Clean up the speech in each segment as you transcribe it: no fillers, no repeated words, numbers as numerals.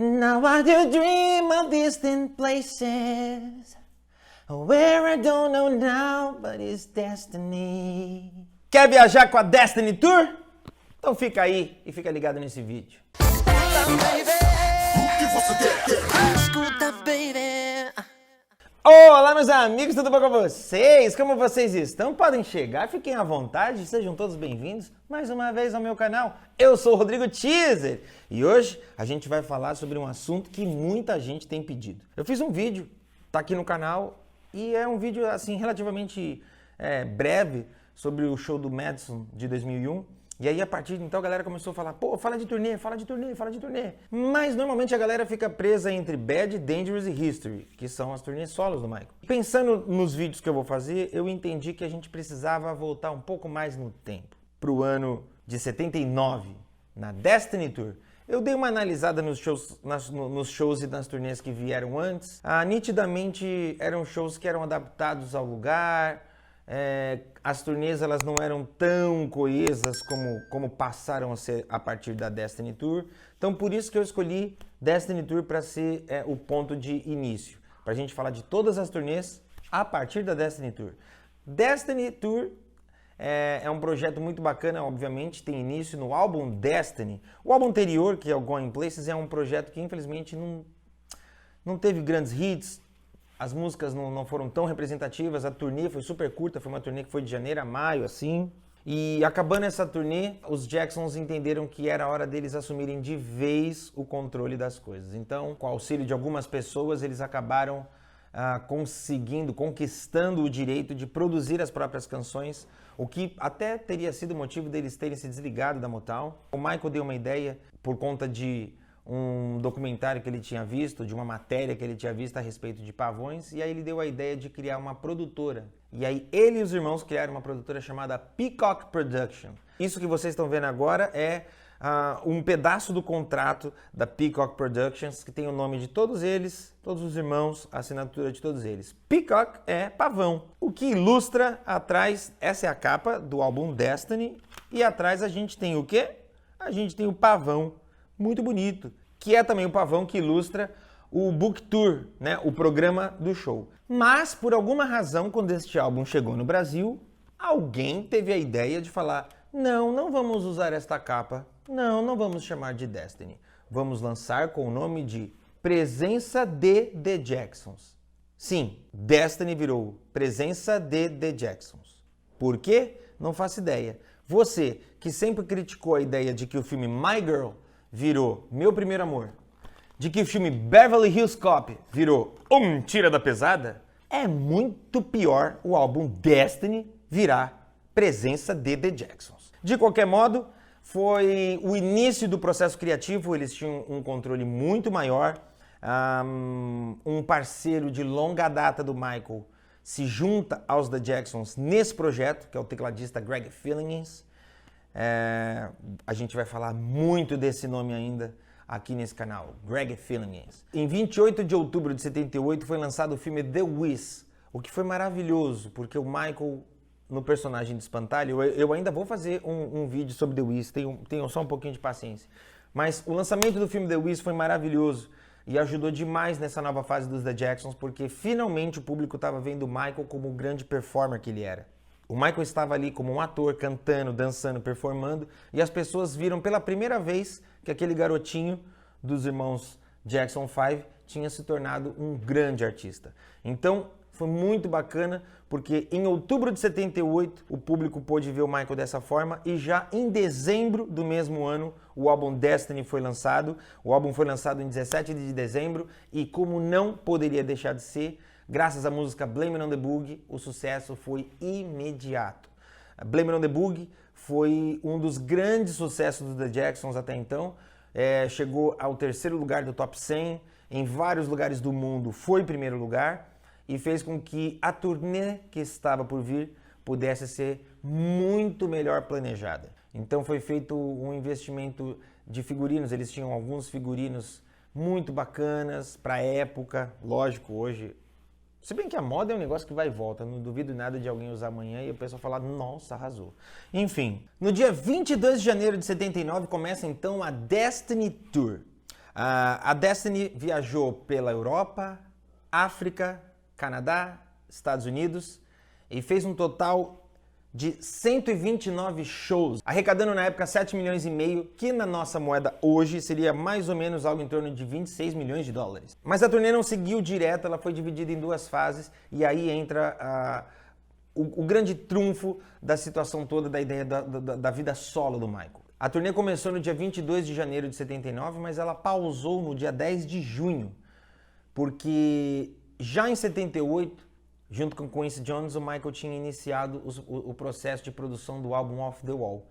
Now I do dream of distant places where I don't know now, but it's destiny. Quer viajar com a Destiny Tour? Então fica aí e fica ligado nesse vídeo. Escuta, baby. Olá, meus amigos, tudo bom com vocês? Como vocês estão? Podem chegar, fiquem à vontade, sejam todos bem-vindos mais uma vez ao meu canal. Eu sou o Rodrigo Teaser e hoje a gente vai falar sobre um assunto que muita gente tem pedido. Eu fiz um vídeo, tá aqui no canal, e é um vídeo assim relativamente breve sobre o show do Madison de 2001. E aí, a partir de então, a galera começou a falar, pô, fala de turnê. Mas, normalmente, a galera fica presa entre Bad, Dangerous e History, que são as turnês solos do Michael. Pensando nos vídeos que eu vou fazer, eu entendi que a gente precisava voltar um pouco mais no tempo. Pro ano de 79, na Destiny Tour. Eu dei uma analisada nos shows e nas turnês que vieram antes. Nitidamente, eram shows que eram adaptados ao lugar. As turnês elas não eram tão coesas como passaram a ser a partir da Destiny Tour. Então por isso que eu escolhi Destiny Tour para ser o ponto de início. Para a gente falar de todas as turnês a partir da Destiny Tour. Destiny Tour é um projeto muito bacana, obviamente, tem início no álbum Destiny. O álbum anterior, que é o Going Places, é um projeto que infelizmente não teve grandes hits. As músicas não foram tão representativas, a turnê foi super curta, foi uma turnê que foi de janeiro a maio, assim. E acabando essa turnê, os Jacksons entenderam que era hora deles assumirem de vez o controle das coisas. Então, com o auxílio de algumas pessoas, eles acabaram conquistando o direito de produzir as próprias canções, o que até teria sido motivo deles terem se desligado da Motown. O Michael deu uma ideia por conta de um documentário que ele tinha visto, de uma matéria que ele tinha visto a respeito de pavões, e aí ele deu a ideia de criar uma produtora. E aí ele e os irmãos criaram uma produtora chamada Peacock Production. Isso que vocês estão vendo agora é um pedaço do contrato da Peacock Productions, que tem o nome de todos eles, todos os irmãos, a assinatura de todos eles. Peacock é pavão, o que ilustra atrás, essa é a capa do álbum Destiny, e atrás a gente tem o quê? A gente tem o pavão, muito bonito, que é também o pavão que ilustra o Book Tour, né, o programa do show. Mas, por alguma razão, quando este álbum chegou no Brasil, alguém teve a ideia de falar, não vamos usar esta capa, não vamos chamar de Destiny. Vamos lançar com o nome de Presença de The Jacksons. Sim, Destiny virou Presença de The Jacksons. Por quê? Não faço ideia. Você, que sempre criticou a ideia de que o filme My Girl virou Meu Primeiro Amor, de que o filme Beverly Hills Cop virou Tira da Pesada, é muito pior o álbum Destiny virar Presença de The Jacksons. De qualquer modo, foi o início do processo criativo, eles tinham um controle muito maior, um parceiro de longa data do Michael se junta aos The Jacksons nesse projeto, que é o tecladista Greg Phillinganes. A gente vai falar muito desse nome ainda aqui nesse canal, Greg Phillinganes. Em 28 de outubro de 78 foi lançado o filme The Wiz, o que foi maravilhoso, porque o Michael, no personagem de Espantalho, eu ainda vou fazer um vídeo sobre The Wiz, tenham só um pouquinho de paciência. Mas o lançamento do filme The Wiz foi maravilhoso e ajudou demais nessa nova fase dos The Jacksons, porque finalmente o público estava vendo o Michael como o grande performer que ele era. O Michael estava ali como um ator, cantando, dançando, performando, e as pessoas viram pela primeira vez que aquele garotinho dos irmãos Jackson 5 tinha se tornado um grande artista. Então, foi muito bacana, porque em outubro de 78 o público pôde ver o Michael dessa forma, e já em dezembro do mesmo ano o álbum Destiny foi lançado. O álbum foi lançado em 17 de dezembro, e como não poderia deixar de ser, graças à música Blame It on the Boogie, o sucesso foi imediato. Blame It on the Boogie foi um dos grandes sucessos dos The Jacksons até então. Chegou ao terceiro lugar do Top 100, em vários lugares do mundo foi primeiro lugar, e fez com que a turnê que estava por vir pudesse ser muito melhor planejada. Então foi feito um investimento de figurinos, eles tinham alguns figurinos muito bacanas para a época, lógico, hoje. Se bem que a moda é um negócio que vai e volta, não duvido nada de alguém usar amanhã e a pessoa falar, nossa, arrasou. Enfim, no dia 22 de janeiro de 79 começa então a Destiny Tour. A Destiny viajou pela Europa, África, Canadá, Estados Unidos e fez um total de 129 shows, arrecadando na época 7 milhões e meio, que na nossa moeda hoje seria mais ou menos algo em torno de 26 milhões de dólares. Mas a turnê não seguiu direto, ela foi dividida em duas fases e aí entra o grande trunfo da situação toda, da ideia da vida solo do Michael. A turnê começou no dia 22 de janeiro de 79, mas ela pausou no dia 10 de junho, porque já em 78, junto com Quincy Jones, o Michael tinha iniciado o processo de produção do álbum Off the Wall.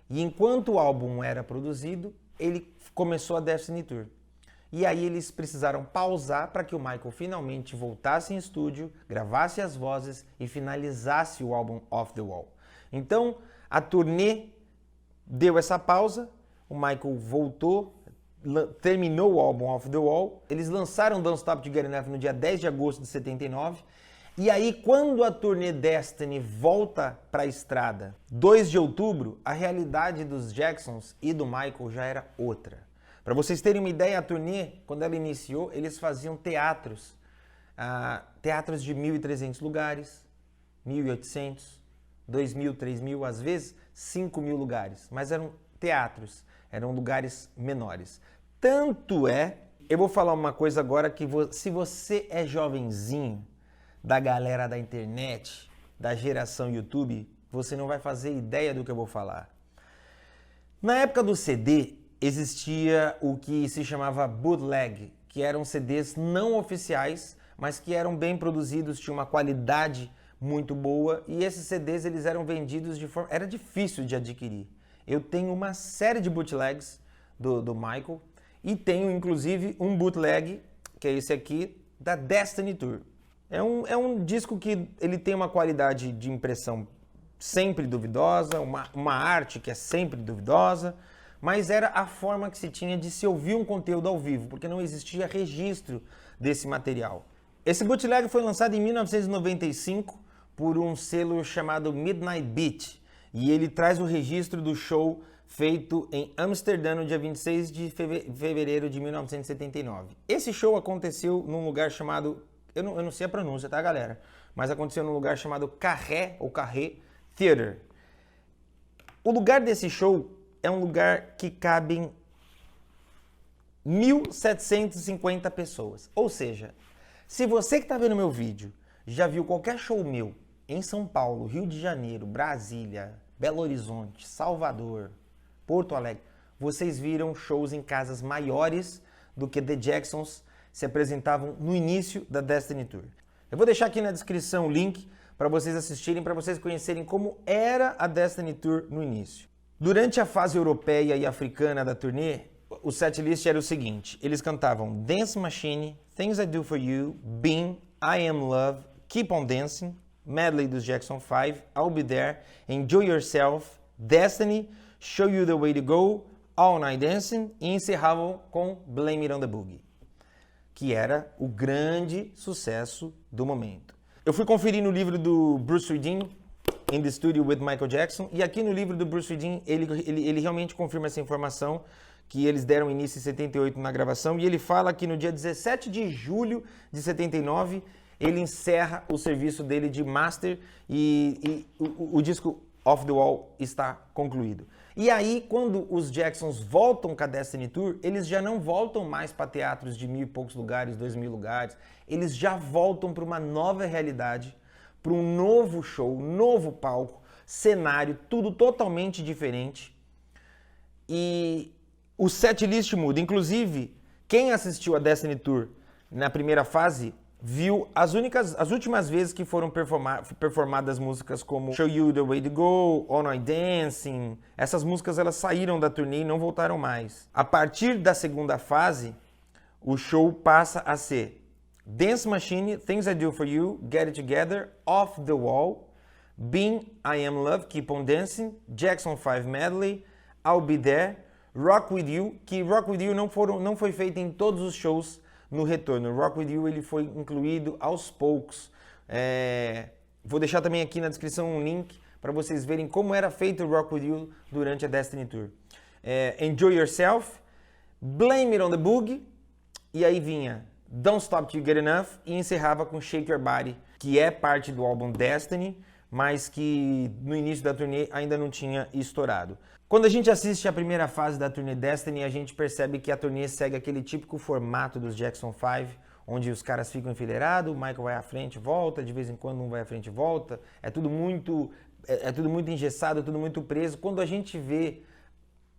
E enquanto o álbum era produzido, ele começou a Destiny Tour. E aí eles precisaram pausar para que o Michael finalmente voltasse em estúdio, gravasse as vozes e finalizasse o álbum Off the Wall. Então, a turnê deu essa pausa, o Michael voltou, terminou o álbum Off the Wall, eles lançaram Don't Stop to Get Enough no dia 10 de agosto de 79, e aí quando a turnê Destiny volta para a estrada, 2 de outubro, a realidade dos Jacksons e do Michael já era outra. Para vocês terem uma ideia, a turnê, quando ela iniciou, eles faziam teatros de 1.300 lugares, 1.800, 2.000, 3.000, às vezes 5.000 lugares, mas eram teatros, eram lugares menores. Tanto é, eu vou falar uma coisa agora que se você é jovenzinho, da galera da internet, da geração YouTube, você não vai fazer ideia do que eu vou falar. Na época do CD, existia o que se chamava bootleg, que eram CDs não oficiais, mas que eram bem produzidos, tinham uma qualidade muito boa, e esses CDs eles eram vendidos de forma... Era difícil de adquirir. Eu tenho uma série de bootlegs do Michael, e tenho inclusive um bootleg, que é esse aqui, da Destiny Tour. É um disco que ele tem uma qualidade de impressão sempre duvidosa, uma arte que é sempre duvidosa, mas era a forma que se tinha de se ouvir um conteúdo ao vivo, porque não existia registro desse material. Esse bootleg foi lançado em 1995 por um selo chamado Midnight Beat, e ele traz o registro do show feito em Amsterdã no dia 26 de fevereiro de 1979. Esse show aconteceu num lugar chamado... Eu não sei a pronúncia, tá, galera? Mas aconteceu num lugar chamado Carré, ou Carré Theater. O lugar desse show é um lugar que cabem 1.750 pessoas. Ou seja, se você que está vendo meu vídeo já viu qualquer show meu em São Paulo, Rio de Janeiro, Brasília, Belo Horizonte, Salvador, Porto Alegre, vocês viram shows em casas maiores do que The Jacksons se apresentavam no início da Destiny Tour. Eu vou deixar aqui na descrição o link para vocês assistirem, para vocês conhecerem como era a Destiny Tour no início. Durante a fase europeia e africana da turnê, o setlist era o seguinte: eles cantavam Dance Machine, Things I Do For You, Beam, I Am Love, Keep On Dancing, medley dos Jackson 5, I'll Be There, Enjoy Yourself, Destiny, Show You The Way To Go, All Night Dancing, e encerravam com Blame It On The Boogie, que era o grande sucesso do momento. Eu fui conferir no livro do Bruce Reading, In the Studio with Michael Jackson, e aqui no livro do Bruce Reading ele realmente confirma essa informação, que eles deram início em 78 na gravação, e ele fala que no dia 17 de julho de 79 ele encerra o serviço dele de master e o disco Off the Wall está concluído. E aí, quando os Jacksons voltam com a Destiny Tour, eles já não voltam mais para teatros de 1.000 e poucos lugares, 2.000 lugares. Eles já voltam para uma nova realidade, para um novo show, novo palco, cenário, tudo totalmente diferente. E o setlist muda. Inclusive, quem assistiu a Destiny Tour na primeira fase viu as últimas vezes que foram performadas músicas como Show You The Way To Go, All Night Dancing. Essas músicas elas saíram da turnê e não voltaram mais. A partir da segunda fase, o show passa a ser Dance Machine, Things I Do For You, Get It Together, Off The Wall, Beam, I Am Love, Keep On Dancing, Jackson 5 Medley, I'll Be There, Rock With You, que Rock With You não foi feito em todos os shows no retorno. O Rock With You ele foi incluído aos poucos. Vou deixar também aqui na descrição um link para vocês verem como era feito o Rock With You durante a Destiny Tour. Enjoy Yourself, Blame It on the Boogie, e aí vinha Don't Stop Till You Get Enough e encerrava com Shake Your Body, que é parte do álbum Destiny, mas que no início da turnê ainda não tinha estourado. Quando a gente assiste a primeira fase da turnê Destiny, a gente percebe que a turnê segue aquele típico formato dos Jackson 5, onde os caras ficam enfileirados, o Michael vai à frente, volta, de vez em quando um vai à frente e volta. É tudo muito engessado, é tudo muito preso. Quando a gente vê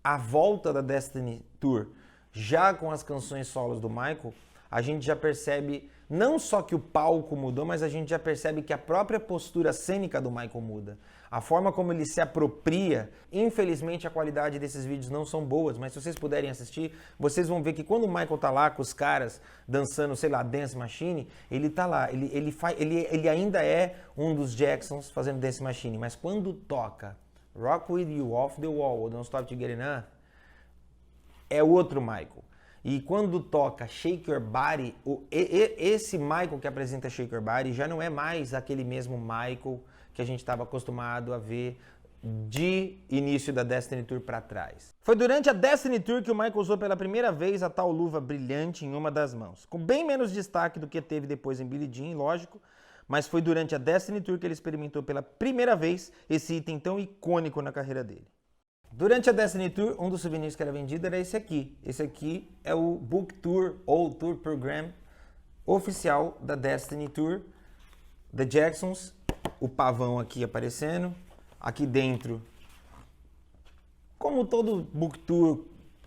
a volta da Destiny Tour, já com as canções solos do Michael, a gente já percebe não só que o palco mudou, mas a gente já percebe que a própria postura cênica do Michael muda. A forma como ele se apropria, infelizmente a qualidade desses vídeos não são boas, mas se vocês puderem assistir, vocês vão ver que quando o Michael tá lá com os caras dançando, sei lá, Dance Machine, ele tá lá, ele ainda é um dos Jacksons fazendo Dance Machine, mas quando toca Rock With You, Off The Wall ou Don't Stop Till You Get Enough, é outro Michael. E quando toca Shake Your Body, esse Michael que apresenta Shake Your Body já não é mais aquele mesmo Michael que a gente estava acostumado a ver de início da Destiny Tour para trás. Foi durante a Destiny Tour que o Michael usou pela primeira vez a tal luva brilhante em uma das mãos, com bem menos destaque do que teve depois em Billie Jean, lógico, mas foi durante a Destiny Tour que ele experimentou pela primeira vez esse item tão icônico na carreira dele. Durante a Destiny Tour, um dos souvenirs que era vendido era esse aqui. Esse aqui é o Book Tour ou Tour Program oficial da Destiny Tour, The Jacksons. O pavão aqui aparecendo. Aqui dentro, como todo Book Tour,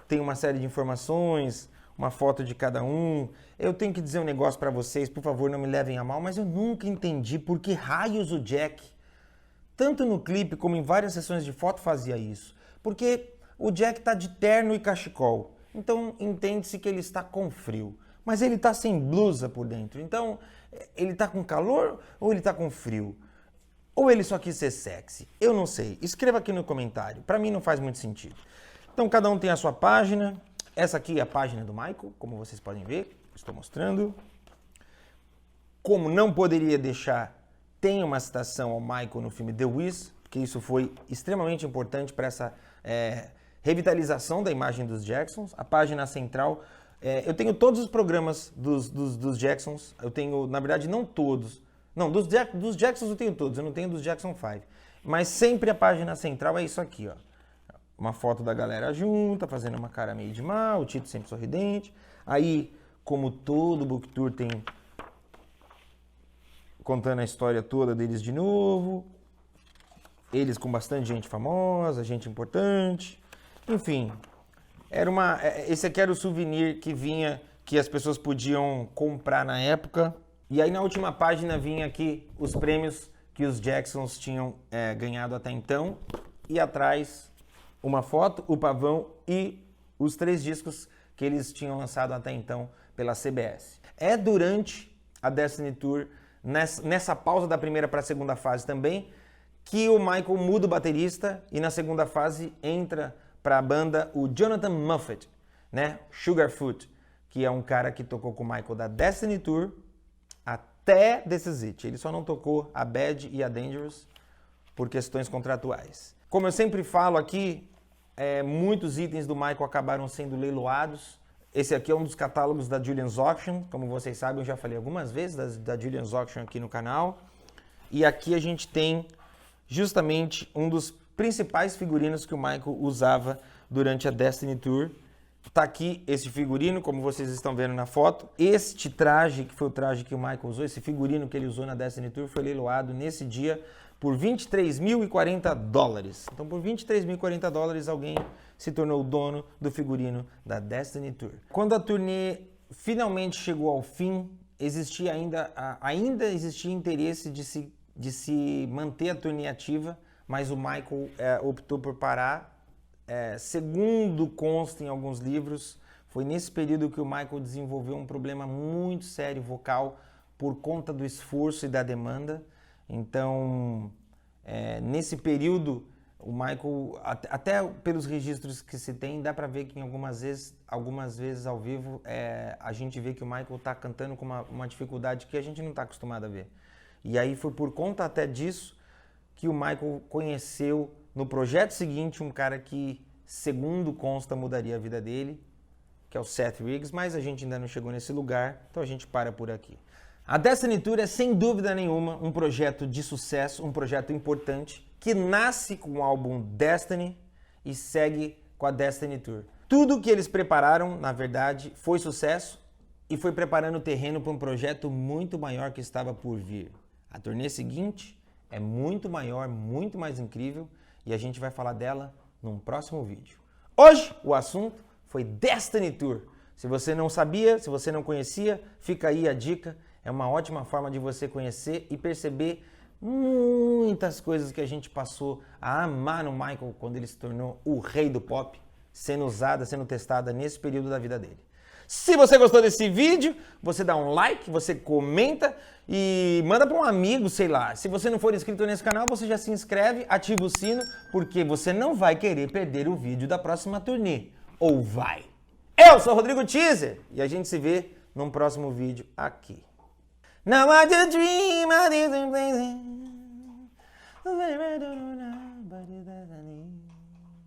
tem uma série de informações, uma foto de cada um. Eu tenho que dizer um negócio pra vocês, por favor, não me levem a mal, mas eu nunca entendi por que raios o Jack, tanto no clipe como em várias sessões de foto, fazia isso. Porque o Jack tá de terno e cachecol, então entende-se que ele está com frio. Mas ele tá sem blusa por dentro, então ele tá com calor ou ele tá com frio? Ou ele só quis ser sexy? Eu não sei. Escreva aqui no comentário. Pra mim não faz muito sentido. Então cada um tem a sua página. Essa aqui é a página do Michael, como vocês podem ver. Estou mostrando. Como não poderia deixar, tem uma citação ao Michael no filme The Wiz, porque isso foi extremamente importante para essa revitalização da imagem dos Jacksons. A página central, eu tenho todos os programas dos Jacksons, eu tenho, na verdade, não todos. Não, dos Jacksons eu tenho todos, eu não tenho dos Jackson 5. Mas sempre a página central é isso aqui, ó. Uma foto da galera junta, fazendo uma cara meio de mal, o Tito sempre sorridente. Aí, como todo Book Tour tem, contando a história toda deles de novo. Eles com bastante gente famosa, gente importante. Enfim, esse aqui era o souvenir que vinha, que as pessoas podiam comprar na época. E aí na última página vinha aqui os prêmios que os Jacksons tinham ganhado até então. E atrás uma foto, o pavão e os 3 discos que eles tinham lançado até então pela CBS. É durante a Destiny Tour, nessa pausa da primeira para a segunda fase também, que o Michael muda o baterista e na segunda fase entra para a banda o Jonathan Moffett, né? Sugarfoot, que é um cara que tocou com o Michael da Destiny Tour até This Is It. Ele só não tocou a Bad e a Dangerous por questões contratuais. Como eu sempre falo aqui, muitos itens do Michael acabaram sendo leiloados. Esse aqui é um dos catálogos da Julian's Auction. Como vocês sabem, eu já falei algumas vezes da Julian's Auction aqui no canal. E aqui a gente tem justamente um dos principais figurinos que o Michael usava durante a Destiny Tour. Tá aqui esse figurino, como vocês estão vendo na foto. Este traje, que foi o traje que o Michael usou, esse figurino que ele usou na Destiny Tour, foi leiloado nesse dia por $23.040. Então, por $23.040, alguém se tornou o dono do figurino da Destiny Tour. Quando a turnê finalmente chegou ao fim, ainda existia interesse de se manter a turnê ativa, mas o Michael optou por parar. Segundo consta em alguns livros, foi nesse período que o Michael desenvolveu um problema muito sério vocal por conta do esforço e da demanda. Então, nesse período, o Michael, até pelos registros que se tem, dá para ver que em algumas vezes ao vivo, a gente vê que o Michael está cantando com uma dificuldade que a gente não está acostumado a ver. E aí foi por conta até disso que o Michael conheceu no projeto seguinte um cara que, segundo consta, mudaria a vida dele, que é o Seth Riggs, mas a gente ainda não chegou nesse lugar, então a gente para por aqui. A Destiny Tour é, sem dúvida nenhuma, um projeto de sucesso, um projeto importante, que nasce com o álbum Destiny e segue com a Destiny Tour. Tudo que eles prepararam, na verdade, foi sucesso e foi preparando o terreno para um projeto muito maior que estava por vir. A turnê seguinte é muito maior, muito mais incrível e a gente vai falar dela num próximo vídeo. Hoje o assunto foi Destiny Tour. Se você não sabia, se você não conhecia, fica aí a dica. É uma ótima forma de você conhecer e perceber muitas coisas que a gente passou a amar no Michael quando ele se tornou o rei do pop, sendo usada, sendo testada nesse período da vida dele. Se você gostou desse vídeo, você dá um like, você comenta e manda para um amigo, sei lá. Se você não for inscrito nesse canal, você já se inscreve, ativa o sino, porque você não vai querer perder o vídeo da próxima turnê. Ou vai? Eu sou o Rodrigo Teaser e a gente se vê num próximo vídeo aqui. Now I just dream of this place.